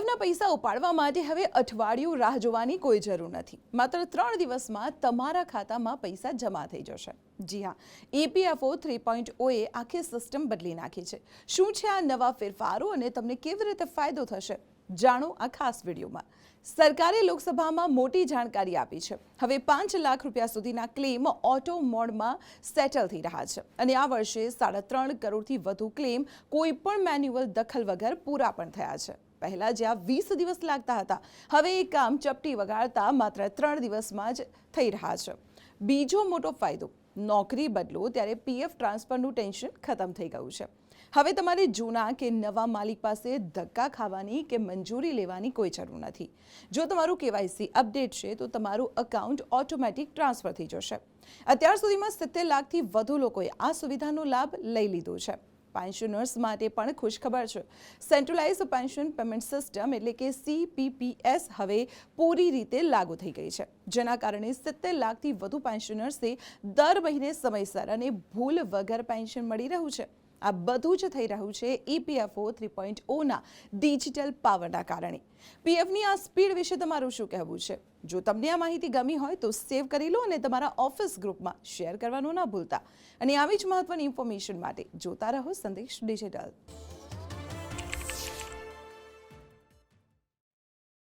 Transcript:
પીએફના પૈસા ઉપાડવા માટે હવે અઠવાડિયું રાહ જોવાની કોઈ જરૂર નથી. માત્ર 3 દિવસમાં તમારા ખાતામાં પૈસા જમા થઈ જશે. જી હા, EPFO 3.0 એ આખી સિસ્ટમ બદલી નાખી છે. શું છે આ નવા ફેરફારો અને તમને કેવી રીતે ફાયદો થશે? જાણો આ ખાસ વિડીયોમાં. સરકારે લોકસભામાં મોટી જાણકારી આપી છે. હવે 5 લાખ રૂપિયા સુધીના ક્લેમ ઓટો મોડમાં સેટલ થઈ રહ્યા છે અને આ વર્ષે 3.5 કરોડથી વધુ ક્લેમ કોઈ પણ મેન્યુઅલ દખલ વગર પૂરા પણ થયા છે. પહેલા જ્યાં 20 દિવસ લાગતા હતા, હવે એ કામ ચપટી વગાડતા માત્ર 3 દિવસમાં જ થઈ રહ્યા છે. બીજો મોટો ફાયદો, નોકરી બદલો ત્યારે પીએફ ટ્રાન્સફરનું ટેન્શન ખતમ થઈ ગયું છે. હવે તમારે જૂના કે નવા માલિક પાસે ધક્કા ખાવાની કે મંજૂરી લેવાની કોઈ જરૂર નથી. જો તમારું KYC અપડેટ છે તો તમારું એકાઉન્ટ ઓટોમેટિક ટ્રાન્સફર થઈ જશે. અત્યાર સુધીમાં 70 લાખથી વધુ લોકોએ આ સુવિધાનો લાભ લઈ લીધો છે. પેન્શનર્સ માટે પણ ખુશખબર છે. સેન્ટ્રલાઇઝ પેન્શન પેમેન્ટ સિસ્ટમ એટલે કે CPPS હવે પૂરી રીતે લાગુ થઈ ગઈ છે, જેના કારણે 70 લાખથી વધુ પેન્શનર્સને દર મહિને સમયસર અને ભૂલ વગર પેન્શન મળી રહ્યું છે. આ બધું જ થઈ રહ્યું છે EPFO 3.0ના ડિજિટલ પાવરના કારણે. પીએફની આ સ્પીડ વિશે તમારું શું કહેવું છે? જો તમને આ માહિતી ગમી હોય તો સેવ કરી લો અને તમારા ઓફિસ ગ્રુપમાં શેર કરવાનું ના ભૂલતા. અને આવી જ મહત્વની ઇન્ફોર્મેશન માટે જોતા રહો સંદેશ ડિજિટલ.